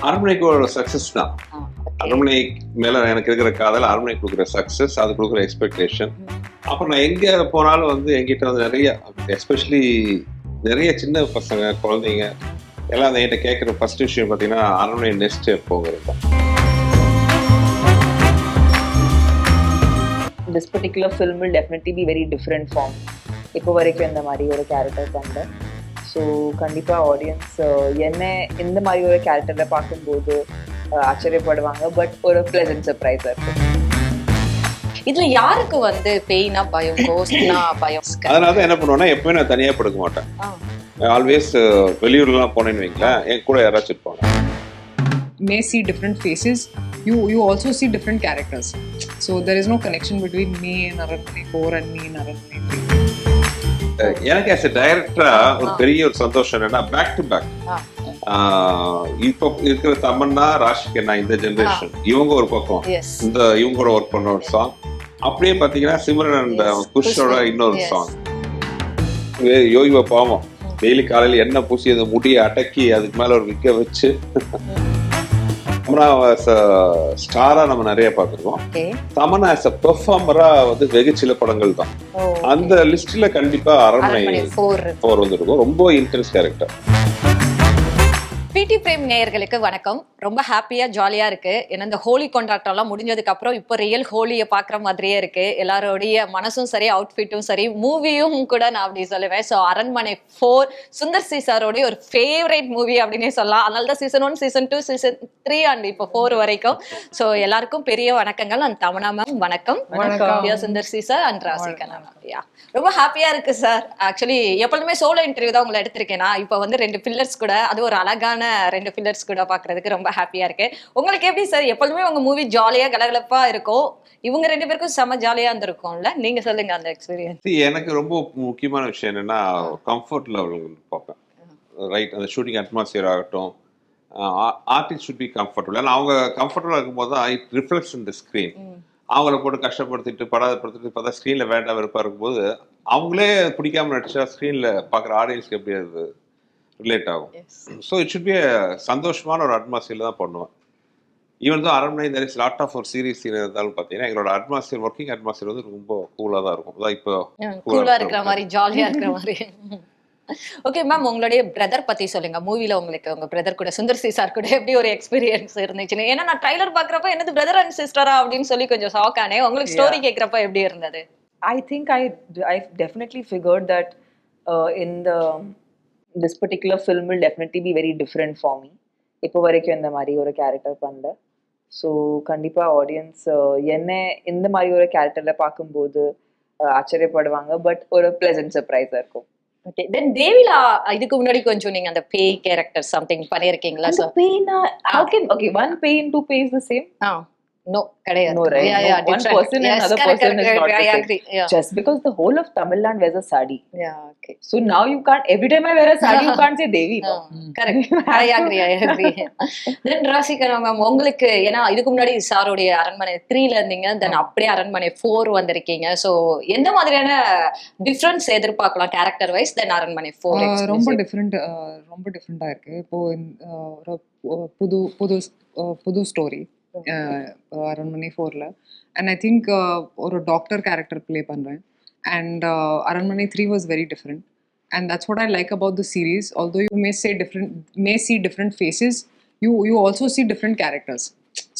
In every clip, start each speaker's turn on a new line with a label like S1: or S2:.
S1: அரண்மனைக்கு ஒரு சக்சஸ் தான்.
S2: okay.
S1: அரண்மனை மேல எனக்கு இருக்கிற காதல், அரண்மனை கொடுக்குற சக்சஸ், அது கொடுக்குற எக்ஸ்பெக்டேஷன். அப்புறம் நான் எங்க போனாலும் வந்து என்கிட்ட வந்து நிறைய, எஸ்பெஷலி நிறைய சின்ன பசங்க, குழந்தைங்க எல்லாம் அந்த என்கிட்ட கேட்குற ஃபர்ஸ்ட் விஷயம் பார்த்தீங்கன்னா அரண்மனை நெக்ஸ்ட் எப்போங்கிறது தான்.
S3: This particular film will definitely be very different from இப்போ வரைக்கும் இந்த மாதிரி ஒரு கேரக்டர் பண்ணேன். ஸோ கண்டிப்பாக ஆடியன்ஸ் என்ன இந்த மாதிரி ஒரு கேரக்டரில் பார்க்கும்போது ஆச்சரியப்படுவாங்க. பட் ஒரு ப்ளசன்ட் சர்ப்ரைஸாக இருக்கும்.
S2: இதுல யாருக்கு வந்து பேய்னா பயம், கோஸ்ட்னா பயம்?
S1: அதனால தான் என்ன பண்ணுவேன்னா, எப்பவுமே நான் தனியாக படுக்க மாட்டேன். ஆல்வேஸ் வெளியூர்லாம் போனேன்னு வைங்களேன், என் கூட யாராச்சும் இருப்பாங்க.
S4: May see different faces, you also see different characters, so there is no connection between me and Aranmani 4 and me and Aranmani 3.
S1: எனக்கு as a டைரக்டரா ஒரு பெரிய ஒரு சந்தோஷம் என்னன்னா, பேக் டு பேக் இப்போ இருக்கிற தமன்னா, ராஷிகண்ணா, இந்த ஜெனரேஷன் இவங்க ஒரு பக்கம், இந்த இவங்களோட ஒர்க் பண்ண ஒரு சாங், அப்படியே பாத்தீங்கன்னா சிம்ரன் அண்ட் குஷோட இன்னொரு சாங். யோகிவா பாவம் டெய்லி காலையில எண்ணெய் பூசி அந்த முடியை அடக்கி அதுக்கு மேல ஒரு விக்க வச்சு ஸ்டாரா நம்ம நிறைய பார்த்துருக்கோம். தமன்னா as a பெர்ஃபார்மரா வந்து வெகு சில படங்கள் தான். அந்த லிஸ்ட்ல கண்டிப்பா அரண்மனை 4 வந்துருக்கும். ரொம்ப இன்டென்ஸ் கேரக்டர்.
S2: பிடி பிரேம் நேயர்களுக்கு வணக்கம். ரொம்ப ஹாப்பியா ஜாலியா இருக்கு. ஏன்னா இந்த ஹோலி கொண்டாட்டம் எல்லாம் முடிஞ்சதுக்கு அப்புறம் இப்போ ரியல் ஹோலியை பாக்குற மாதிரியே இருக்கு. எல்லாரோடைய மனசும் சரி, அவுட்ஃபிட்டும் சரி, மூவியும் கூட நான் அப்படி சொல்லுவேன். ஸோ அரண்மனை 4 சுந்தர் சி சாரோடைய ஒரு ஃபேவரட் மூவி அப்படின்னே சொல்லலாம். அதனால தான் சீசன் 1, சீசன் 2, சீசன் 3 அண்ட் இப்போ 4 வரைக்கும். ஸோ எல்லாருக்கும் பெரிய வணக்கங்கள். அண்ட் தமன்னா மேம் வணக்கம். Sundar C sir and Raashi Khanna ma'am. ரொம்ப ஹாப்பியா இருக்கு சார். ஆக்சுவலி எப்பொழுதுமே சோலோ இன்டர்வியூ தான் உங்களை எடுத்திருக்கேன். நான் இப்போ வந்து 2 பில்லர்ஸ் கூட, அது ஒரு அழகான 2 பில்லர்ஸ் கூட பாக்குறதுக்கு ரொம்ப ஹாப்பியா இருக்கு. உங்களுக்கு எப்படி சார்? எப்பொழுதுமே உங்க மூவி ஜாலியா கலகலப்பா இருக்கும். இவங்க 2 பேருக்கும் செம ஜாலியா இருந்திருக்கும்ல. நீங்க சொல்லுங்க அந்த எக்ஸ்பீரியன்ஸ்.
S1: எனக்கு ரொம்ப முக்கியமான விஷயம் என்னன்னா, கம்ஃபர்ட் லெவல் பார்ப்பேன். ரைட், அந்த ஷூட்டிங் அட்மாஸ்பியர் ஆகட்டும், ஆர்டிஸ்ட் ஷுட் பி கம்ஃபர்டபுள். ஏன்னா அவங்க கம்ஃபர்டபுளா இருக்கும்போது தான் it reflects in the screen. அவங்கள போட்டு கஷ்டப்படுத்திட்டு படாதப்படுத்திட்டு பார்த்தா ஸ்க்ரீன்ல வேண்டாம் வெறுப்பா இருக்கும்போது அவங்களே பிடிக்காம நடிச்சா ஸ்க்ரீன்ல பார்க்குற ஆடியன்ஸ்க்கு எப்படி அது ரிலேட் ஆகும். ஸோ இட் ஷுட் பி சந்தோஷமான ஒரு அட்மாஸ்பியர்ல தான் பண்ணுவேன். ஈவன் தான் அரண்மனை there is lot of ஒரு சீரியஸ் சீன் இருந்தாலும் பார்த்தீங்கன்னா எங்களோட அட்மாஸ்பியர், ஒர்க்கிங் அட்மாஸ்பியர் வந்து ரொம்ப கூலாக தான் இருக்கும். அதான் இப்போ
S2: கூலா இருக்கிற மாதிரி, ஜாலியா இருக்கிற மாதிரி. ஓகே மேம், உங்களுடைய பிரதர் பத்தி சொல்லுங்க. மூவில உங்களுக்கு உங்க பிரதர் கூட, சுந்தர் சி சார் கூட எப்படி ஒரு எக்ஸ்பீரியன்ஸ் இருந்துச்சு? ஏன்னா நான் ட்ரைலர் பாக்குறப்ப என்னது பிரதர் அண்ட் சிஸ்டரா அப்படின்னு சொல்லி கொஞ்சம் ஷாக் ஆனேன். உங்களுக்கு ஸ்டோரி கேட்கறப்ப எப்படி இருந்தது?
S3: I think I definitely figured that in this particular film will definitely be very different for me. இப்போ வரைக்கும் இந்த மாதிரி ஒரு கேரக்டர் பண்ணல. ஸோ கண்டிப்பா ஆடியன்ஸ் என்ன இந்த மாதிரி ஒரு கேரக்டர்ல பார்க்கும்போது ஆச்சரியப்படுவாங்க. பட் ஒரு ப்ளசன்ட் சர்ப்ரைஸா இருக்கும்.
S2: ஓகே, தென் தேவிலா இதுக்கு முன்னாடி கொஞ்சம் நீங்க அந்த பேய் கேரக்டர் சம்திங் பண்ணிருக்கீங்களா?
S3: So பேய்னா how can one pay and 2 pay is the same?
S2: No, கிடையாது.
S3: No, right?
S2: Yeah,
S3: one
S2: different.
S3: person and
S2: Yes,
S3: another
S2: correct,
S3: person is
S2: correct,
S3: not
S2: I
S3: the
S2: agree.
S3: same.
S2: Yeah.
S3: Just because the whole of Tamil Nadu wears a sari.
S2: Yeah, okay.
S3: So now you can't, every time I wear a sari, you can't say Devi. No?
S2: Correct. I agree. Then Raashi Khanna ma'am, உங்களுக்கு ஏன்னா இதுக்கு முன்னாடி சாரோடைய அரண்மனை 3ல இருந்தீங்க, தென் அப்படியே அரண்மனை 4 வந்திருக்கீங்க. So எந்த மாதிரியான டிஃபரன்ஸ் எதிர்பார்க்கலாம் கேரக்டர் வைஸ் தென் அரண்மனை 4?
S4: ரொம்ப டிஃப்ரெண்டா இருக்கு. இப்போ ஒரு புது ஸ்டோரி அரண்மனை 4ல. அண்ட் ஐ திங்க் ஒரு டாக்டர் கேரக்டர் ப்ளே பண்றேன். அண்ட் அரண்மனை 3 was very different, and that's what I like about the series. Although you may see different faces, you also see different characters,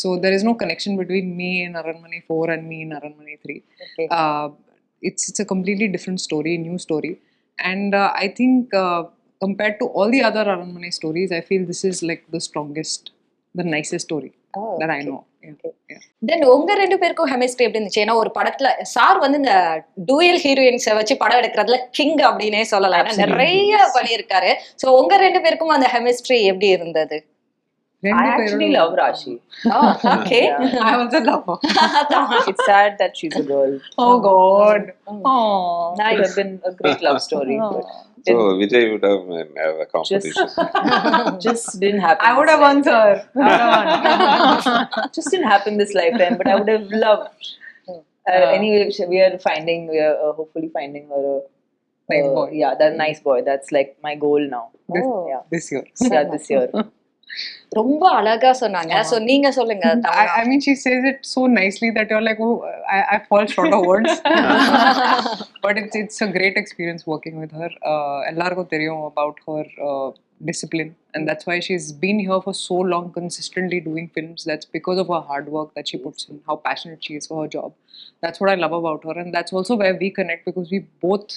S4: so there is no connection between me and Aranmani 4 and me and Aranmani 3.
S2: Okay.
S4: It's a completely different story, new story. And I think compared to all the other Aranmani stories, I feel this is like the strongest, the nicest story that I know.
S2: தென் உங்க 2 பேருக்கும் chemistry எப்படி இருந்துச்சு? ஏன்னா ஒரு படத்துல sir வந்து இந்த dual ஹீரோயின்ஸை வச்சு படம் எடுக்கிறதுல கிங் அப்படின்னே சொல்லலாம். நிறைய பண்ணியிருக்காரு. ஸோ உங்க 2 பேருக்கும் அந்த கெமிஸ்ட்ரி எப்படி இருந்தது?
S3: I actually love Rashi.
S2: Oh, okay.
S4: Yeah. I also love her.
S3: It's sad that she's a girl.
S4: Oh God. Oh,
S3: Nice. It would have been a great love story. But
S1: So Vijay would have a competition.
S3: just didn't happen.
S4: I would have won, sir.
S3: Just didn't happen this lifetime. But I would have loved. Anyway, we are hopefully finding her a
S4: nice boy.
S3: Yeah, that nice boy. That's like my goal now.
S4: This year.
S3: Yeah, this year.
S2: ரொம்ப அழகா சொன்னாங்க. So நீங்க சொல்லுங்க தமிழா.
S4: I mean, she says it so nicely that you're like, oh, I fall short of words. But it's a great experience working with her. Ellarko theriyum about her discipline, and that's why she's been here for so long, consistently doing films. That's because of her hard work that she puts in, how passionate she is for her job. That's what I love about her, and that's also where we connect because we both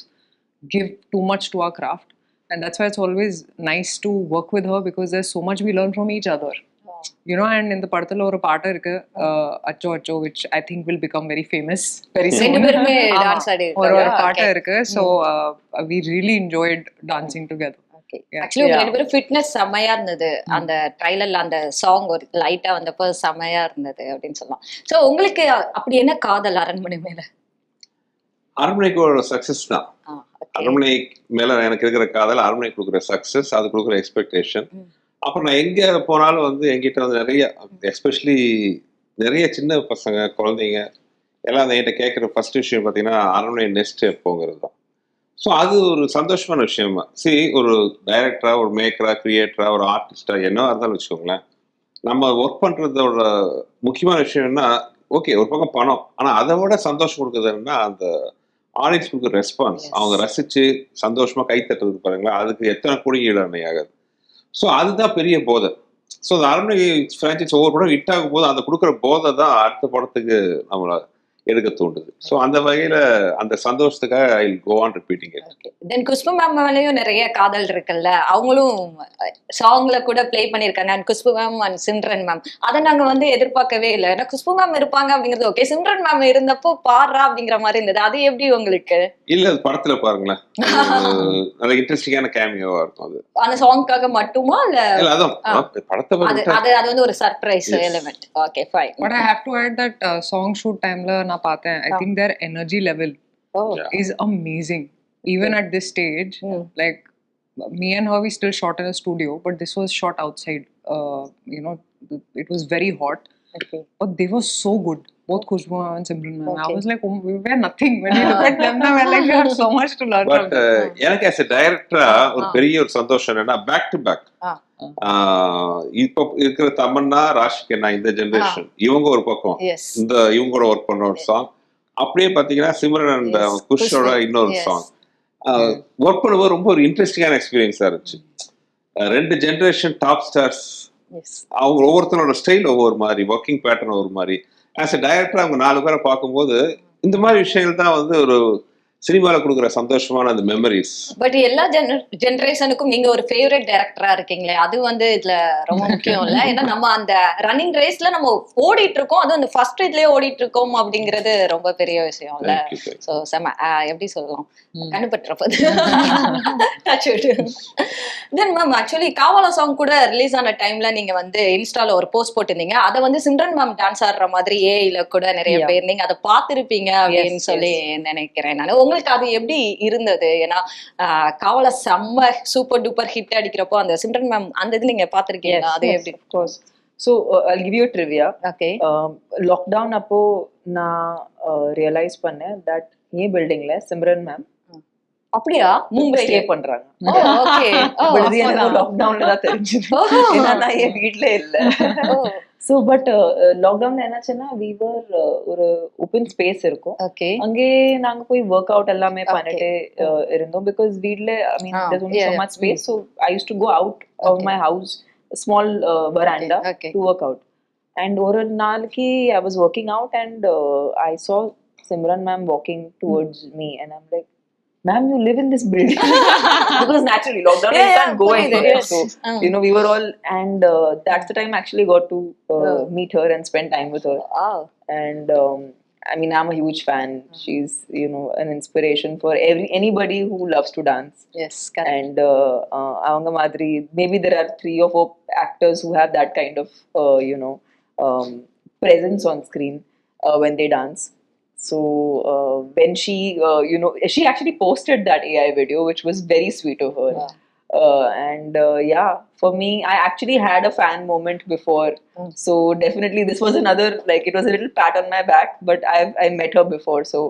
S4: give too much to our craft, and that's why it's always nice to work with her because there's so much we learn from each other. You know, and in the படத்துல ஒரு பாட்டு இருக்கு அச்சோ அச்சோ which I think will become very famous very soon.
S2: ரெண்டு பேருமே dance ஆடி
S4: ஒரு பாட்டு இருக்கு. So we really enjoyed dancing together.
S2: Actually உங்க ரெண்டு பேரும் ஃபிட்னஸ் செமையா இருந்தது. அந்த ட்ரைலர்ல அந்த சாங் ஒரு லைட்டா வந்தப்போ செமையா இருந்தது அப்படின்னு சொல்லலாம். சோ உங்களுக்கு அப்படி என்ன காதல் அரண்மனை மேல?
S1: அரண்மனைக்கு ஒரு சக்சஸ் தான். அரண்மனை மேல எனக்கு இருக்கிற காதல், அரண்மனை கொடுக்குற சக்சஸ், அது கொடுக்குற எக்ஸ்பெக்டேஷன். அப்புறம் நான் எங்க போனாலும் வந்து எங்கிட்ட வந்து நிறைய எஸ்பெஷலி நிறைய சின்ன பசங்க குழந்தைங்க எல்லாம் என்கிட்ட கேட்குற ஃபர்ஸ்ட் விஷயம் பார்த்தீங்கன்னா அரண்மனை நெக்ஸ்ட் எப்போங்கிறது தான். ஸோ அது ஒரு சந்தோஷமான விஷயம் தான். ஒரு டைரக்டரா, ஒரு மேக்கரா, கிரியேட்டரா, ஒரு ஆர்டிஸ்டா என்னவா இருந்தாலும் வச்சுக்கோங்களேன், நம்ம ஒர்க் பண்றதோட முக்கியமான விஷயம் என்ன, ஓகே ஒரு பக்கம் பணம், ஆனால் அதை விட சந்தோஷம் கொடுக்குறதுன்னா அந்த ஆடியன்ஸ் கொடுக்குற ரெஸ்பான்ஸ், அவங்க ரசிச்சு சந்தோஷமா கை தட்டுறது பாருங்களா, அதுக்கு எத்தனை கோடி ஈடானை ஆகாது. ஸோ அதுதான் பெரிய போதை. ஸோ அந்த அரண்மனை ஃப்ரான்ச்சைஸ் ஒவ்வொரு படம் ஹிட் ஆகும் போது அந்த கொடுக்குற போதை தான் அடுத்த படத்துக்கு நம்மளை எடுக்க தோண்டுது. ஸோ அந்த வகையில அந்த சந்தோஷத்துக்காக I will go on repeating it.
S2: Then Khushbu ma'am மேலயும் நிறைய காதல் இருக்குல்ல, அவங்களும் சாங்ல கூட ப்ளே பண்ணிருக்காங்க. And Khushbu ma'am and Simran ma'am, அதை நாங்க வந்து எதிர்பார்க்கவே இல்லை. ஏன்னா குஷ்பு மேம் இருப்பாங்க அப்படிங்கிறது ஓகே, சிம்ரன் மேம் இருந்தப்போ பாடுறா அப்படிங்கிற மாதிரி இருந்தது. அது எப்படி உங்களுக்கு?
S1: இல்ல படத்துல பாருங்களேன், நல்ல இன்ட்ரெஸ்டிங்கான கேமியோவா இருக்கும். அது
S2: அந்த சாங்காக மட்டுமா இல்ல
S1: அதான் படத்தை
S2: அது வந்து ஒரு surprise element. Okay fine.
S4: But I have to add that song shoot timeல நான் பார்த்தேன். I think their energy level is amazing. Even at this stage, like me and her, we still shot in a studio, but this was shot outside. You know, it was very hot.
S2: Okay.
S4: But they were so good. Both Khushbu and Simran ma'am. I was like, oh, we were nothing. When you look at them now, we're like, we have so much to learn from them.
S1: எனக்கு as a director ஒரு பெரிய ஒரு சந்தோஷம் என்னன்னா, back to back இப்போ இருக்கிற தமன்னா, ராஷிகண்ணா, இந்த generation இவங்க ஒரு பக்கம், இந்த இவங்களோட ஒர்க் பண்ண ஒரு சாங், அப்படியே பாத்தீங்கன்னா சிம்ரன் அண்ட் குஷோட இன்னொரு சாங் ஒர்க் பண்ணும்போது ரொம்ப ஒரு இன்ட்ரெஸ்டிங்கான எக்ஸ்பீரியன்ஸா இருந்துச்சு. ரெண்டு ஜெனரேஷன் டாப் ஸ்டார்ஸ், அவங்க ஒவ்வொருத்தரோட ஸ்டைல் ஒவ்வொரு மாதிரி, ஒர்க்கிங் பேட்டர்ன் ஒரு மாதிரி. ஆஸ் எ டைரக்டர் அவங்க 4 பேரை பார்க்கும்போது இந்த மாதிரி விஷயங்கள் தான் வந்து ஒரு சினிமாவில் கொடுக்குற சந்தோஷமான அந்த மெமரிஸ்.
S2: பட் எல்லா ஜெனரேஷனுக்கும் நீங்க ஒரு ஃபேவரட் டைரக்டரா இருக்கீங்களே, அது வந்து இதுல ரொம்ப முக்கியம் இல்ல? ஏன்னா நம்ம அந்த ரன்னிங் ரேஸ்ல நம்ம ஓடிட்டு இருக்கோம், அதுவும் அந்த ஃபர்ஸ்ட் இதுலயே ஓடிட்டு இருக்கோம் அப்படிங்கிறது ரொம்ப பெரிய விஷயம் இல்ல? சோ செம எப்படி சொல்லலாம், கண்டுபட்டுறப்பது. தென் மேம் ஆக்சுவலி காவாலா சாங் கூட ரிலீஸ் ஆன டைம்ல நீங்க வந்து இன்ஸ்டால ஒரு போஸ்ட் போட்டிருந்தீங்க. அதை வந்து சிம்ரன் மேம் டான்ஸ் ஆடுற மாதிரி ஏஐல கூட நிறைய பேர் நீங்க அதை பார்த்திருப்பீங்க அப்படின்னு சொல்லி நினைக்கிறேன் நான். உங்களுக்கு அது எப்படி இருந்தது? ஏன்னா காவலா செம்ம சூப்பர் டூப்பர் ஹிட் அடிக்கிறப்போ அந்த சிம்ரன் மேம் அந்த இது நீங்க பாத்திருக்கீங்களா? அது எப்படி?
S3: Of course. So I'll give you a trivia.
S2: Okay.
S3: Lockdown அப்போ நான் ரியலைஸ் பண்ணேன் that இந்த பில்டிங்ல சிம்ரன் மேம்
S2: அப்படியா மும்பை
S3: ஸ்டே பண்றாங்க.
S2: ஓகே.
S3: பட் இது எனக்கு லாக்டவுன்ல தான் தெரிஞ்சது. ஏன்னா நான் என் வீட்ல இல்ல. So but லாக்டவுன்ல என்னாச்சுன்னா we were ஒரு ஓப்பன் ஸ்பேஸ் இருக்கும்.
S2: ஓகே.
S3: அங்கே நாங்க போய் ஒர்க் அவுட் எல்லாமே பண்ணிட்டு இருந்தோம். பிகாஸ் வீட்ல I mean there's only so much space, so I used to go out of my house, a small veranda to work out. And ஒரு நாளைக்கு I was working out and I saw Simran ma'am walking towards me and I'm like, ma'am, you live in this building. Because naturally lockdown you can't go anywhere. So you know we were all, and that's the time I actually got to meet her and spend time with her. And I mean I'm a huge fan. She's, you know, an inspiration for anybody who loves to dance.
S2: Yes, correct.
S3: And avanga madri maybe there are 3 or 4 actors who have that kind of you know presence on screen when they dance. So when she you know, she actually posted that AI video, which was very sweet of her. And yeah, for me, I actually had a fan moment before. So definitely this was another, like, it was a little pat on my back, but I met her before, so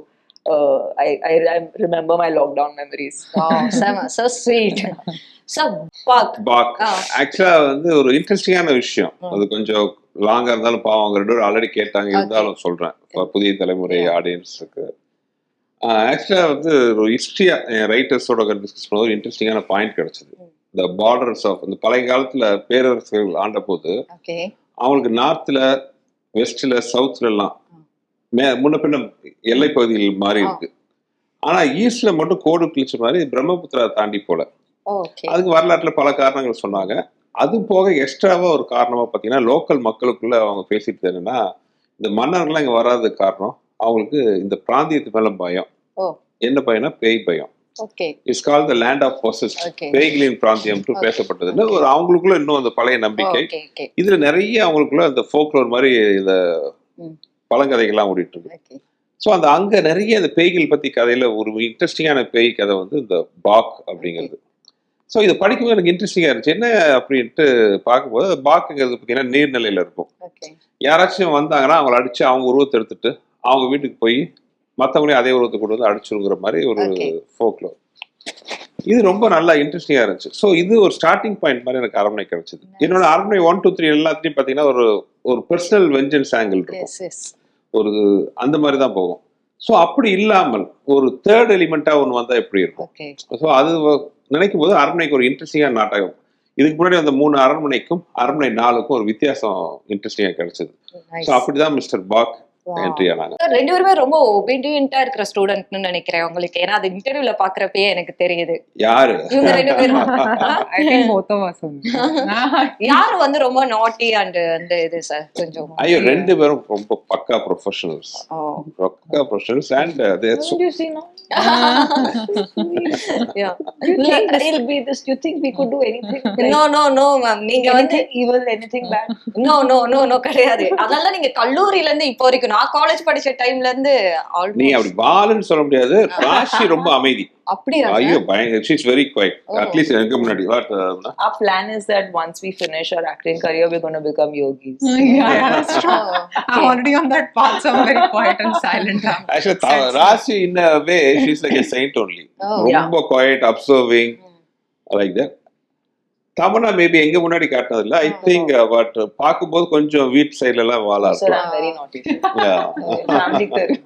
S3: I remember my lockdown memories.
S2: Wow, so sweet. Sir பாக்
S1: பாக்
S2: ஆ.
S1: ஆக்சுவலா வந்து ஒரு இன்ட்ரெஸ்டிங்கான விஷயம். அது கொஞ்சம் லாங்கா இருந்தாலும் பாவம் அவங்க 2 பேரும் ஆல்ரெடி கேட்டாங்க, இருந்தாலும் சொல்றேன் புதிய தலைமுறை ஆடியன்ஸுக்கு. ஆக்சுவலா வந்து ஒரு ஹிஸ்டரியா ரைட்டர்ஸோட டிஸ்கஸ் பண்ண ஒரு இன்ட்ரெஸ்டிங்கான பாயிண்ட் கிடைச்சது. இந்த பார்டர்ஸ் ஆஃப் இந்த பழைய காலத்துல பேரரசுகள் ஆண்ட போது
S2: ஓகே
S1: அவங்களுக்கு நார்த்ல, வெஸ்ட்ல, சவுத்ல எல்லாம் முன்ன பின்ன எல்லை பகுதிகள் மாறி இருக்கு. ஆனா ஈஸ்ட்ல மட்டும் கோடு கிழிச்ச மாதிரி பிரம்மபுத்திரா தாண்டி போல.
S2: ஓகே
S1: அதுக்கு வரலாற்றுல பல காரணங்கள் சொன்னாங்க. அது போக எக்ஸ்ட்ராவா ஒரு காரணமா பாத்தீங்கன்னா லோக்கல் மக்களுக்குள்ள அவங்க பேசிட்டு என்னன்னா, இந்த மன்னர்கள்லாம் இங்க வராததுக்கு காரணம் அவங்களுக்கு இந்த பிராந்தியத்து மேல பயம்.
S2: ஓ
S1: என்ன பயம்னா பேய் பயம்.
S2: Okay
S1: it's call the land of possessed,
S2: Okay.
S1: பேய்களின் பிராந்தியம் பேசப்பட்டதுன்னு ஒரு அவங்களுக்குள்ள இன்னும் அந்த பழைய நம்பிக்கை.
S2: ஓகே ஓகே
S1: இதுல நிறைய அவங்களுக்குள்ள அந்த ஃபோக்லோர் மாதிரி இந்த
S2: ம்.
S1: பழங்கதைகள்லாம் ஓடிட்டு இருக்கு.
S2: ஓகே
S1: ஸோ அந்த அங்க நிறைய அந்த பேய்கள் பத்தி கதையில ஒரு இன்ட்ரெஸ்டிங்கான பேய் கதை வந்து இந்த பாக் அப்படிங்கிறது. ஸோ இதை படிக்கும்போது எனக்கு இன்ட்ரெஸ்டிங்கா இருந்துச்சு. என்ன அப்படின்ட்டு பார்க்கும்போது பாக்குங்கிறது பார்த்தீங்கன்னா நீர்நிலையில இருக்கும்.
S2: ஓகே
S1: யாராச்சும் வந்தாங்கன்னா அவங்கள அடிச்சு அவங்க உருவத்தை எடுத்துட்டு அவங்க வீட்டுக்கு போய் மற்றவங்களையும் அதே உருவத்தை கொண்டு வந்து அடிச்சுருங்கிற மாதிரி ஒரு
S2: Okay.
S1: ஃபோக்லோர். இது ரொம்ப நல்லா இன்ட்ரெஸ்டிங்கா இருந்துச்சு. ஸோ இது ஒரு ஸ்டார்டிங் பாயிண்ட் மாதிரி எனக்கு அரண்மனை கிடைச்சது. என்னோட அரண்மனை 1, 2, 3 எல்லாத்துலயும் பார்த்தீங்கன்னா ஒரு பர்சனல் வெஞ்சன்ஸ் ஆங்கிள் இருக்கும்.
S2: எஸ் எஸ்
S1: ஒரு அந்த மாதிரி தான் போகும். ஸோ அப்படி இல்லாமல் ஒரு தேர்ட் எலிமெண்டா ஒன்று வந்தா எப்படி இருக்கும்?
S2: ஓகே
S1: ஸோ அது நினைக்கும் போது அரண்மனைக்கு ஒரு இன்ட்ரெஸ்டிங்கான நாடகம். இதுக்கு முன்னாடி அந்த 3 அரண்மனைக்கும் அரண்மனை 4க்கும் ஒரு வித்தியாசம் இன்ட்ரெஸ்டிங்கா கிடைச்சது. ஸோ அப்படிதான் மிஸ்டர் பாக் என்ட்ரி ஆனாங்க.
S2: சார் 2 பேருமே ரொம்ப ஒபீடியன்ட்டா இருக்கிற ஸ்டூடெண்ட்னு நினைக்கிறேன் உங்களுக்கு. ஏன்னா அது இன்டர்வியூல பாக்குறப்பயே எனக்கு தெரியுது.
S1: யாரு?
S2: இவங்க 2 பேரும்
S4: I think both of us only.
S2: யாரு வந்து ரொம்ப நாட்டி அண்ட் அந்த இது சார் கொஞ்சம்
S1: ஐயோ 2 பேரும் ரொம்ப பக்கா ப்ரொஃபஷனல்ஸ்.
S2: ஓ
S1: பக்கா professionals and
S3: Don't you see now?
S2: Yeah
S3: You think this will be this? You think we could do anything?
S2: No no no ma'am நீங்க வந்து
S3: Anything evil, anything bad?
S2: No no no no கிடையாது. அதெல்லாம் நீங்க கல்லூரியில இருந்து இப்போ வரைக்கும் நான் காலேஜ் படிச்ச டைம்ல இருந்து
S1: நீ அப்படி பாலுன்னு சொல்ல முடியாது. ராஷி ரொம்ப அமைதி.
S2: அப்படியா
S1: ஐயோ பயங்கர she is very quiet.
S2: Oh.
S1: At least எனக்கு முன்னாடி
S3: Our plan is that once we finish our acting career, we're going to become yogis.
S4: Yeah, that's true. I'm already on that path, so I'm very quiet and silent.
S1: actually Raashi in a way she is like a saint only.
S2: Oh.
S1: ரொம்ப quiet, observing like that. Tamannaah maybe எங்க முன்னாடி காட்டினது இல்ல. I think but பாக்கும்போது கொஞ்சம் வீட் சைடுல எல்லாம் வாழா
S3: Sir,
S1: இருக்கும்.
S3: I'm very naughty.
S1: Yeah.
S3: Family career.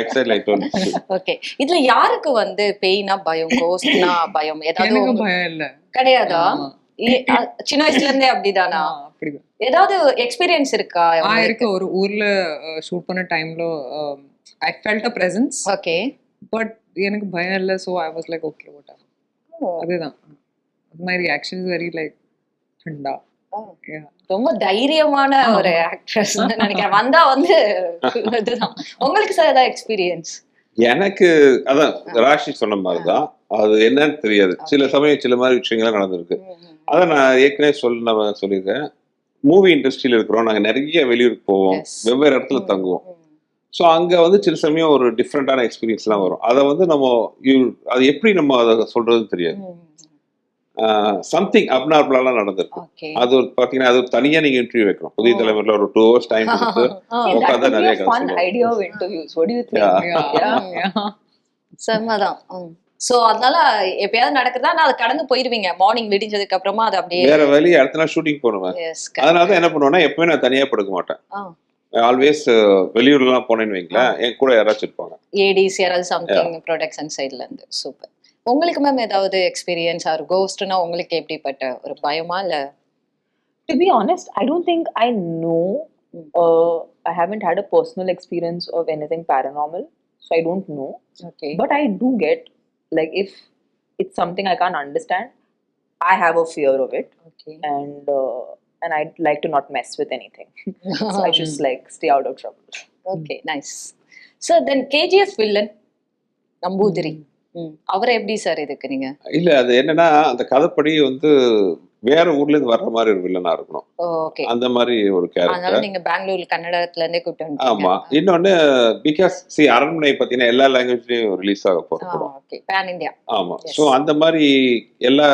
S1: Exactly like told you.
S2: Okay இதுல யாருக்கு வந்து பேய்னா பயம் கோஸ்ட்னா பயம் ஏதாவது
S4: எனக்கு
S2: உங்க-
S4: பயம் இல்ல.
S2: கிடையாதா சின்ன வயசுல இருந்தே அப்படிதானா
S4: அப்படிதான்.
S2: ஏதாவது எக்ஸ்பீரியன்ஸ் இருக்கா
S4: இருக்கு. ஒரு ஊர்ல ஷூட் பண்ண டைம்ல I felt a presence,
S2: okay
S4: but எனக்கு பயம் இல்ல. So I was like okay what அதுதான். My reaction is very like ठंडा. Yeah.
S2: ரொம்ப தைரியமான ஒரு ஆக்ட்ரஸ் நினைக்கிறேன். வந்தா வந்து இதுதான். உங்களுக்கு சார் ஏதாவது எக்ஸ்பீரியன்ஸ்?
S1: எனக்கு அதான் ராஷி சொன்ன மாதிரிதான். அது என்னன்னு தெரியாது. சில சமயம் சில மாதிரி விஷயங்கள்லாம் நடந்திருக்கு. அதான் நான் ஏற்கனவே சொல்லியிருக்கேன். மூவி இண்டஸ்ட்ரியில இருக்கிறோம். நாங்க நிறைய வெளியூருக்கு போவோம்.
S2: Yes.
S1: வெவ்வேறு இடத்துல தங்குவோம். ஸோ அங்க வந்து சில சமயம் ஒரு டிஃப்ரெண்டான எக்ஸ்பீரியன்ஸ்லாம் வரும். அதை வந்து நம்ம அது எப்படி நம்ம அதை சொல்றதுன்னு தெரியாது. சம்திங் அப்நார்மலாலாம் நடந்திருக்கு.
S2: ஓகே
S1: அது ஒரு பாத்தீங்கன்னா அது ஒரு தனியா நீங்க இன்டர்வியூ வைக்கணும். புதிய தலைமுறையில ஒரு 2 hours டைம் கொடுத்து
S3: That
S1: உட்காந்து
S3: would be
S1: நிறைய
S3: a
S1: கதை
S3: fun
S1: சொல்லுவோம்.
S3: idea of interviews. What do you think?
S1: Yeah.
S4: Yeah.
S2: செம்மதான். சோ அதனால எப்பயாவது நடக்குதா நான் அதை கடந்து போயிருவீங்க மார்னிங் விடிஞ்சதுக்கு அப்புறமா அது அப்படியே
S1: வேற வழி அடுத்த நாள் ஷூட்டிங் போடுவேன்.
S2: எஸ்
S1: அதனாலதான் என்ன பண்ணுவேன்னா எப்பவுமே நான் தனியா படுக்க மாட்டேன். ஆல்வேஸ் வெளியூர்லாம் போனேன்னு வைங்களேன், என் கூட யாராச்சும் இருப்பாங்க.
S2: ஏடிஸ் யாராவது சம்திங் ப்ரொடக்ஷன் சைட்ல இருந்து. சூப்பர். உங்களுக்கு மேம் ஏதாவது எக்ஸ்பீரியன்ஸ் ஆர் கோஸ்ட்னா உங்களுக்கு எப்படிப்பட்ட ஒரு பயமா இல்ல?
S3: To be honest, I don't think I know. I haven't had a personal experience of anything paranormal, so I don't know.
S2: Okay
S3: But I do get, like, if it's something I can't understand, I have a fear of it,
S2: okay
S3: and I'd like to not mess with anything. So I just like stay out of trouble.
S2: Okay nice. Sir then KGF villain Namboothiri அவரை எப்படி sir இதுக்கு நீங்க?
S1: இல்ல அது என்னன்னா அந்த கதைப்படி வந்து வேற ஊர்ல இருந்து வர்ற மாதிரி ஒரு வில்லனா இருக்கணும்.
S2: ஓகே
S1: அந்த மாதிரி ஒரு
S2: அதனால
S1: கேரக்டர்.
S2: நீங்க பெங்களூர் கன்னடத்துல இருந்தே கூப்பிட்டு
S1: ஆமா. இன்னொன்னு பிகாஸ் அரண்மனை பாத்தீங்கன்னா எல்லா லாங்குவேஜ்லயும் ரிலீஸ் ஆக போற படம்.
S2: Okay pan India.
S1: ஆமா. சோ அந்த மாதிரி எல்லா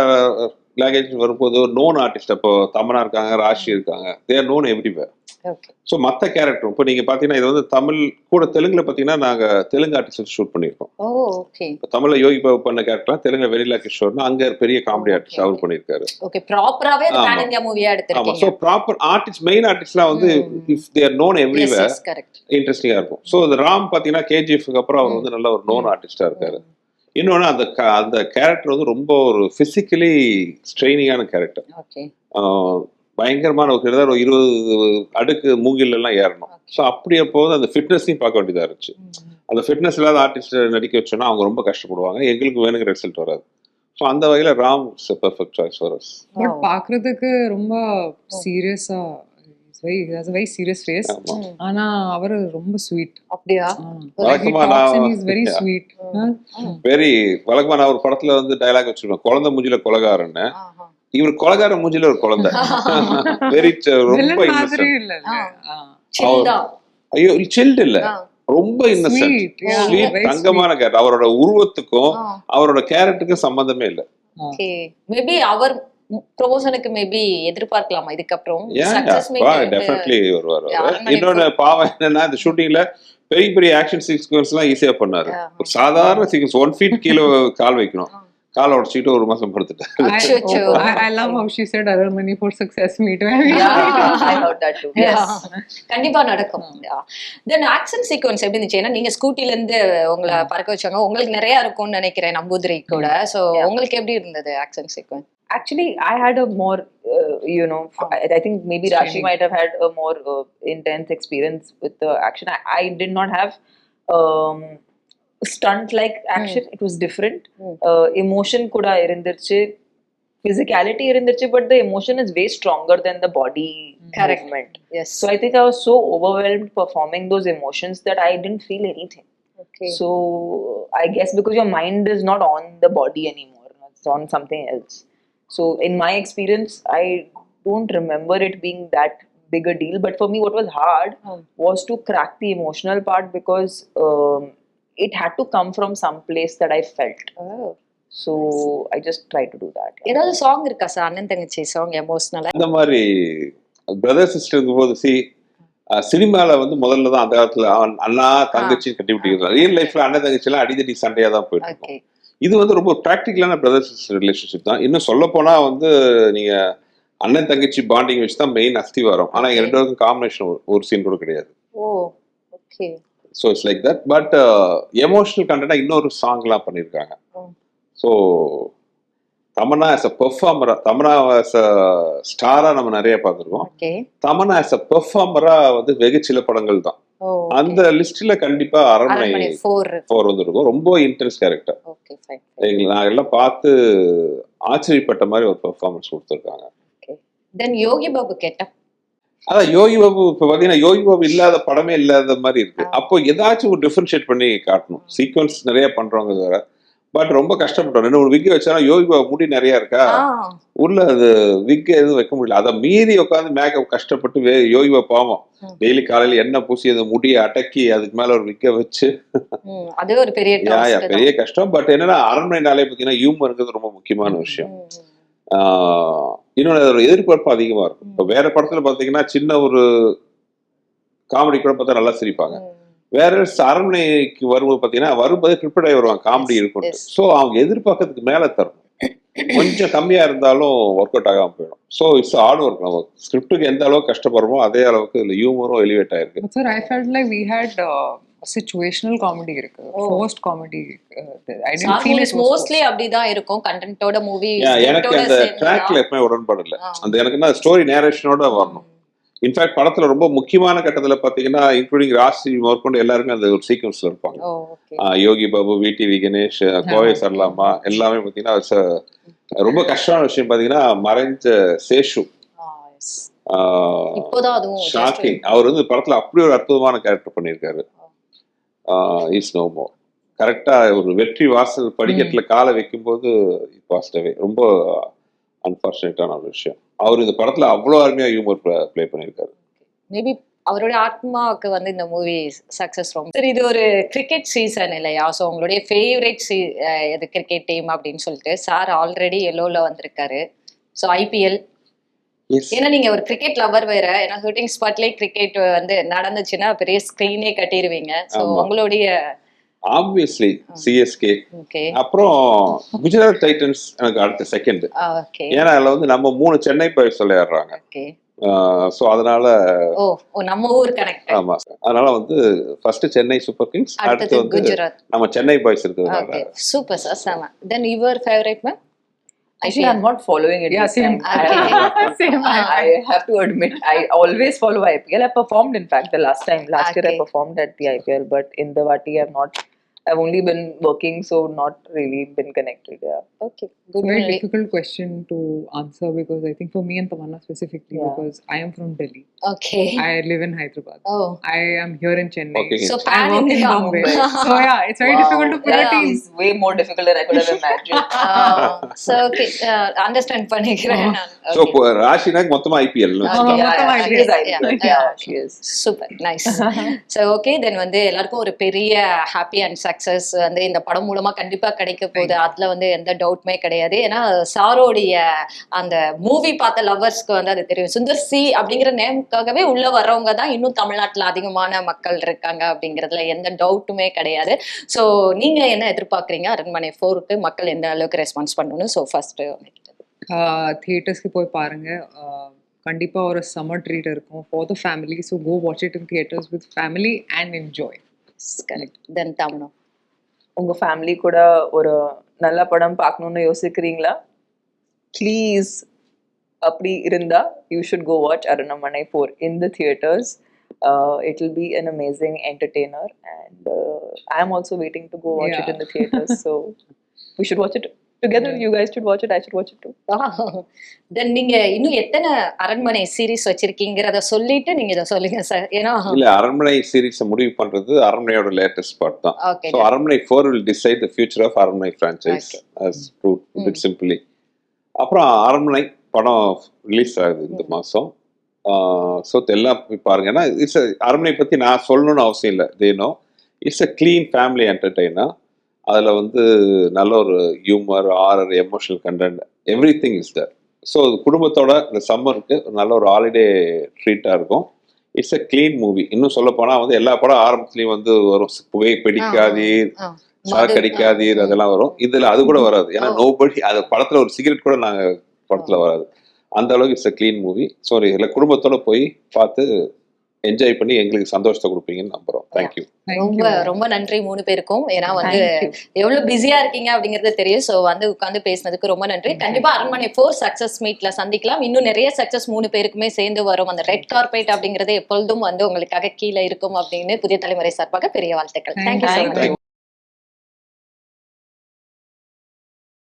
S1: லாங்குவேஜ் வரும்போது நோன் ஆர்டிஸ்ட், அப்போ தமனா இருக்காங்க, ராஷி இருக்காங்க, தேர் நோன் எவ்ரிவேர்.
S2: ஓகே
S1: ஸோ மற்ற கேரக்டர் இப்போ நீங்க பாத்தீங்கன்னா இது வந்து தமிழ் கூட தெலுங்குல பாத்தீங்கன்னா நாங்க தெலுங்கு ஆர்டிஸ்ட் ஷூட் பண்ணியிருக்கோம்.
S2: ஓ ஓகே
S1: இப்போ தமிழ்ல யோகி பாபு பண்ண கேரக்டர் தெலுங்குல வெனிலா கிஷோர்னு அங்க பெரிய காமெடி ஆர்டிஸ்ட் அவர் பண்ணியிருக்காரு.
S2: ஓகே ப்ராப்பராவே அது
S1: ஆமா.
S2: பேன் இந்தியா மூவியா
S1: ஆமா.
S2: எடுத்திருக்கீங்க.
S1: ஸோ ப்ராப்பர் ஆர்டிஸ்ட் மெயின் ஆர்டிஸ்ட்லாம் வந்து if they are known everywhere
S2: correct.
S1: இன்ட்ரெஸ்டிங்கா இருக்கும். ஸோ அது ராம் பாத்தீங்கன்னா கேஜிஎஃப்க்கு அப்புறம் அவர் வந்து நல்ல ஒரு நோன் ஆர்டிஸ்டா இருக்காரு. இன்னொன்னு அந்த கேரக்டர் வந்து ரொம்ப ஒரு பிசிக்கலி ஸ்ட்ரெயினிங்கான கேரக்டர்.
S2: ஓகே
S1: பயங்கரமான ஒரு கிட்டத்தட்ட ஒரு 20 அடுக்கு மூங்கில் எல்லாம் ஏறணும். ஸோ அப்படியே போது அந்த ஃபிட்னஸையும் பார்க்க வேண்டியதா இருந்துச்சு. அந்த ஃபிட்னஸ் இல்லாத ஆர்டிஸ்ட் நடிக்க வச்சோன்னா அவங்க ரொம்ப கஷ்டப்படுவாங்க, எங்களுக்கு வேணுங்கிற ரிசல்ட் வராது. ஸோ அந்த வகையில் Ram is a perfect choice for us.
S4: But பாக்குறதுக்கு ரொம்ப சீரியஸா வெரி சீரியஸ் ஃபேஸ்.
S1: ஆமா.
S4: ஆனா அவரு ரொம்ப ஸ்வீட்.
S2: அப்படியா?
S1: வழக்கமா நான்
S4: வெரி ஸ்வீட்.
S1: வழக்கமா நான் ஒரு படத்துல வந்து டயலாக் வச்சிருப்பேன், குழந்தை மூஞ்சில கொலகாரன்னு. இவர் கொலகார மூஞ்சில ஒரு குழந்தை. வெரி ரொம்ப
S4: மாதிரி
S1: innocent.
S4: இல்ல.
S2: சில்டா.
S1: ஐயோ சில்டு இல்ல, ரொம்ப Innocent,
S4: Sweet, yeah,
S1: sweet,
S4: very
S1: தங்கமான கேரக்டர். அவரோட உருவத்துக்கும் அவரோட கேரக்டருக்கும் சம்பந்தமே இல்ல.
S2: ஓகே மேபி அவர் ப்ரொமோஷனுக்கு மேபி எதிர்பார்க்கலாமா இதுக்கப்புறம்? சக்சஸ்
S1: டெஃபினெட்லி வருவார். இன்னொன்னு பாவம் என்னன்னா இந்த ஷூட்டிங்ல பெரிய பெரிய ஆக்ஷன் சீக்வன்ஸ் எல்லாம் ஈஸியா பண்ணாரு. ஒரு சாதாரண சீக்வன்ஸ் 1 feet கீழே கால் வைக்கணும், காலை உடச்சிட்டு 1 மாசம் படுத்துட்டாரு.
S4: I love how she said Aranmani for success meet.
S2: கண்டிப்பா நடக்கும். தென் ஆக்ஷன் சீக்வன்ஸ் எப்படி இருந்துச்சு? ஏன்னா நீங்க ஸ்கூட்டில இருந்து உங்களை பறக்க வச்சாங்க, உங்களுக்கு நிறைய இருக்கும்னு நினைக்கிறேன் நம்பூதிரி கூட. சோ உங்களுக்கு எப்படி இருந்தது action sequence?
S3: Actually, I had a more, I think maybe Rashi might have had a more intense experience with the action. I did not have stunt-like action. It was different. Emotion kuda irundirchu, physicality irundirchu, but the emotion is way stronger than the body movement.
S2: Yes.
S3: So I think I was so overwhelmed performing those emotions that I didn't feel anything.
S2: Okay.
S3: So I guess because your mind is not on the body anymore, it's on something else. So in my experience, I don't remember it being that big a deal. But for me, what was hard was to crack the emotional part because it had to come from some place that I felt. So I just tried to do that.
S2: ஏதாவது song இருக்கா sir அண்ணன் தங்கச்சி song எமோஷனலா?
S1: அந்த மாதிரி brother சிஸ்டருக்கு போது சினிமால வந்து முதல்ல தான் அந்த காலத்துல அண்ணா தங்கச்சி கட்டி விட்டு ரியல் லைஃப்ல அண்ணன் தங்கச்சி எல்லாம் அடிதடி சண்டையா தான் போயிட்டு இருக்கும். இது வந்து ரொம்ப ப்ராக்டிக்கலான பிரதர் சிஸ்டர் ரிலேஷன்ஷிப் தான். இன்னும் சொல்ல போனா வந்து நீங்க அண்ணன் தங்கச்சி பாண்டிங் வச்சு தான் மெயின் அஸ்தி வரும். ஆனா எங்க 2 பேருக்கும் காம்பினேஷன் ஒரு சீன் கூட கிடையாது.
S2: Okay.
S1: So it's like that. But emotional கண்டென்ட்டா இன்னொரு சாங்லாம் பண்ணியிருக்காங்க. ஸோ தமன்னா ஆஸ் அ பெர்ஃபார்மரா, தமன்னா ஆஸ் அ ஸ்டாரா நம்ம நிறைய பார்த்துருக்கோம். தமன்னா ஆஸ் அ பெர்ஃபார்மரா வந்து வெகு சில படங்கள் தான். அந்த லிஸ்ட்ல கண்டிப்பா அரண்மனை 4 வந்துருக்கும். ரொம்ப இன்டென்ஸ் கேரக்டர். நான் எல்லாம் பார்த்து ஆச்சரியப்பட்ட மாதிரி ஒரு பெர்ஃபார்மன்ஸ் கொடுத்துருக்காங்க.
S2: தென் யோகி பாபு கேட்டா
S1: அதான் யோகி பாபு இப்ப பாத்தீங்கன்னா யோகி பாபு இல்லாத படமே இல்லாத மாதிரி இருக்கு. அப்போ ஏதாச்சும் ஒரு டிஃபரன்ஷியேட் பண்ணி காட்டணும். சீக்வன்ஸ் நிறைய பண்றவங்க வேற, பட் ரொம்ப கஷ்டப்பட்டோம். 2 3 விக் வச்சா யோகி பாபு முடி நிறைய இருக்கா, உள்ள அது விக் எதுவும் வைக்க முடியல. அதை மீறி உட்காந்து மேக்கப் கஷ்டப்பட்டு யோகி பாபு பாவம் டெய்லி காலையில எண்ணெய் பூசி அந்த முடியை அடக்கி அதுக்கு மேல ஒரு விக்க வச்சு
S2: அது ஒரு பெரிய
S1: கஷ்டம். பட் என்னன்னா அரண்மனைனாலே பாத்தீங்கன்னா ஹியூமர்ங்கிறது ரொம்ப முக்கியமான விஷயம். இன்னொன்று அதோட எதிர்பார்ப்பு அதிகமா இருக்கும். இப்போ வேற படத்துல பாத்தீங்கன்னா சின்ன ஒரு காமெடி கூட பார்த்தா நல்லா சிரிப்பாங்க. வேற அரண்மனைக்கு வரும்போது பாத்தீங்கன்னா வரும்போது ப்ரிப்பேர்ட் ஆகி வருவாங்க, காமெடி இருக்கும். ஸோ அவங்க எதிர்பார்க்கறதுக்கு மேல தரும். கொஞ்சம் கம்மியா இருந்தாலும் ஒர்க் அவுட் ஆகாம போயிடும். So it's hard work. நம்ம ஸ்கிரிப்டுக்கு எந்த அளவுக்கு கஷ்டப்படுறோமோ அதே அளவுக்கு இதுல ஹியூமரும் எலிவேட் ஆயிருக்கு.
S4: Sir, I felt like we had situational comedy இருக்கு, forced comedy. I didn't feel it was
S2: mostly அப்படிதான் இருக்கும் கண்டென்ட்டோட மூவி.
S1: எனக்கு அந்த ட்ராக்ல எப்பவுமே உடன்பாடு இல்லை. அந்த எனக்குன்னா ஸ்டோரி நேரேஷனோட வரணும். இன்ஃபேக்ட் படத்துல ரொம்ப முக்கியமான கட்டத்துல பாத்தீங்கன்னா இன்க்ளூடிங் ராசி முதற்கொண்டு எல்லாருமே அந்த ஒரு சீக்வன்ஸ்ல இருப்பாங்க. யோகி பாபு, விடிவி கணேஷ், கோவை சரலாமா எல்லாமே பாத்தீங்கன்னா ரொம்ப கஷ்டமான விஷயம். பாத்தீங்கன்னா மறைஞ்ச சேஷு ஷாக்கிங். அவர் வந்து படத்துல அப்படி ஒரு அற்புதமான கேரக்டர் பண்ணியிருக்காரு. Is no more. கரெக்டா ஒரு வெற்றி வாசல் படிக்கட்டுல காலை வைக்கும் போது பாசிட்டிவே ரொம்ப அன்பார்ச்சுனேட்டான ஒரு விஷயம். அவர் இந்த படத்துல அவ்வளவு அருமையா ஹியூமர் பிளே பண்ணியிருக்காரு.
S2: மேபி அவருடைய ஆத்மாவுக்கு வந்து இந்த மூவி சக்சஸ் ரொம்ப. சரி, இது ஒரு கிரிக்கெட் சீசன் இல்லையா? ஸோ உங்களுடைய ஃபேவரட் இது கிரிக்கெட் டீம் அப்படின்னு சொல்லிட்டு சார் ஆல்ரெடி எல்லோல வந்திருக்காரு. So IPL
S1: Yes.
S2: ஏன்னா நீங்க ஒரு கிரிக்கெட் லவர் வேற, ஏன்னா ஷூட்டிங் ஸ்பாட்லயே கிரிக்கெட் வந்து நடந்துச்சுன்னா பெரிய ஸ்கிரீனே கட்டிடுவீங்க. சோ
S1: ஆமா.
S2: உங்களுடைய
S1: ஆப்வியஸ்லி சிஎஸ்கே,
S2: ஓகே
S1: அப்புறம் குஜராத் டைட்டன்ஸ் எனக்கு அடுத்த செகண்ட்.
S2: ஓகே
S1: ஏன்னா அதுல வந்து நம்ம 3 சென்னை பாய்ஸ் விளையாடுறாங்க.
S2: ஓகே
S1: ஸோ அதனால
S2: ஓ ஓ நம்ம ஊர் கனெக்ட்.
S1: ஆமா, அதனால வந்து ஃபர்ஸ்ட் சென்னை சூப்பர் கிங்ஸ், அடுத்து
S2: அடுத்தது
S1: வந்து
S2: குஜராத்.
S1: நம்ம சென்னை பாய்ஸ் இருக்கிறதுனால.
S2: ஓகே சூப்பர் சார், செம. Then your favourite ma'am?
S3: Actually, I'm not following it.
S4: Yeah,
S3: this
S4: same.
S3: time.
S4: Same.
S3: I have to admit, I always follow IPL. I performed, in fact, the last year I
S2: Okay.
S3: performed at the IPL, but in the Vati, I've only been working, so not really been connected. Yeah.
S2: Okay
S4: It's
S2: good
S4: a very
S2: morning.
S4: difficult question to answer because I think for me and Tamanna specifically,
S3: Yeah.
S4: because I am from Delhi.
S2: Okay
S4: I live in Hyderabad.
S2: Oh
S4: I am here in Chennai.
S1: Okay.
S2: So
S4: I
S2: pan
S4: work in
S2: India.
S4: Bombay. So yeah, it's very
S3: Wow.
S4: difficult to pick a
S2: Yeah.
S4: team.
S3: It's way more difficult than I could have imagined.
S2: So okay understand பண்ணிக்கிறேன் நான்.
S1: So இப்போ ராஷினாக்கு மொத்தமா IPL.
S2: Okay.
S3: Yeah,
S4: Mottam
S3: she is
S2: IPL.
S3: IPL.
S2: Yeah.
S3: Yeah, she is.
S2: Super nice. So okay then வந்து எல்லாருக்கும் ஒரு பெரிய happy and success வந்து இந்த படம் மூலமா கண்டிப்பா கிடைக்க போகுது, அதுல வந்து எந்த டவுட்டுமே கிடையாது. ஏன்னா சாரோடைய அந்த மூவி பார்த்த லவர்ஸ்க்கு வந்து அது தெரியும். சுந்தர் சி அப்படிங்கிற நேமுக்காகவே உள்ள வர்றவங்க தான் இன்னும் தமிழ்நாட்டுல அதிகமான மக்கள் இருக்காங்க அப்படிங்கிறதுல எந்த டவுட்டுமே கிடையாது. ஸோ நீங்க என்ன எதிர்பார்க்குறீங்க அரண்மனை 4க்கு மக்கள் எந்த அளவுக்கு ரெஸ்பான்ஸ் பண்ணணும்? ஸோ ஃபர்ஸ்ட்
S4: தியேட்டர்ஸ்க்கு போய் பாருங்க. கண்டிப்பா ஒரு சம்மர் ட்ரீட் இருக்கும் for the family. So go watch it in theatres with family and enjoy.
S2: Correct. Then Tamil
S3: உங்க ஃபேமிலி கூட ஒரு நல்ல படம் பார்க்கணும்னு யோசிக்கிறீங்களா? ப்ளீஸ் அப்படி இருந்தா யூ ஷுட் கோ வாட்ச் அரண்மனை 4 in the theaters. It will be an amazing entertainer, and I am also waiting to go watch it in the theaters. So we should watch it together. You guys should watch it. I should watch it too.
S2: தென் நீங்க இன்னும் எத்தனை அரண்மனை series வச்சிருக்கீங்கிறத சொல்லிட்டு நீங்க இதை சொல்லுங்க sir. ஏன்னா
S1: இல்ல, அரண்மனை சீரிஸை முடிவு பண்றது அரண்மனையோட லேட்டஸ்ட் பார்ட் தான்.
S2: ஓகே
S1: ஸோ அரண்மனை 4 will decide the future of அரண்மனை franchise, as to put it simply. அப்புறம் அரண்மனை படம் ரிலீஸ் ஆகுது இந்த மாதம். ஸோ எல்லாம் போய் பாருங்க. ஏன்னா இட்ஸ் அரண்மனை பற்றி நான் சொல்லணும்னு அவசியம் இல்லை. தேனோ it's a clean family entertainer. அதில் வந்து நல்ல ஒரு humour, horror, emotional content, everything is there. So குடும்பத்தோட இந்த சம்மருக்கு நல்ல ஒரு ஹாலிடே ட்ரீட்டாக இருக்கும். It's a clean movie. இன்னும் சொல்ல போனால் வந்து எல்லா படம் ஆரம்பத்துலேயும் வந்து வரும், புகை பிடிக்காதீர், சாக்கடிக்காதீர், அதெல்லாம் வரும். இதில் அது கூட வராது. ஏன்னா நோபடி அது படத்தில் ஒரு சிகரெட் கூட நாங்கள் படத்தில் வராது. அந்த அளவுக்கு it's a clean movie. So இதில் குடும்பத்தோட போய் பார்த்து என்ஜாய் பண்ணி எங்களுக்கு சந்தோஷத்தை கொடுப்பீங்கன்னு நம்புறோம். தேங்க்யூ.
S2: ரொம்ப ரொம்ப நன்றி 3 பேருக்கும். ஏன்னா வந்து எவ்வளவு பிஸியா இருக்கீங்க அப்படிங்கறது தெரியும். சோ வந்து உட்கார்ந்து பேசினதுக்கு ரொம்ப நன்றி. கண்டிப்பா அரண்மனை 4 சக்சஸ் மீட்ல சந்திக்கலாம். இன்னும் நிறைய சக்சஸ் 3 பேருக்குமே சேர்ந்து வரும். அந்த ரெட் கார்பெட் அப்படிங்கறது எப்பொழுதும் வந்து உங்களுக்காக கீழே இருக்கும் அப்படின்னு புதிய தலைமுறை சார்பாக பெரிய வாழ்த்துக்கள். தேங்க்யூ.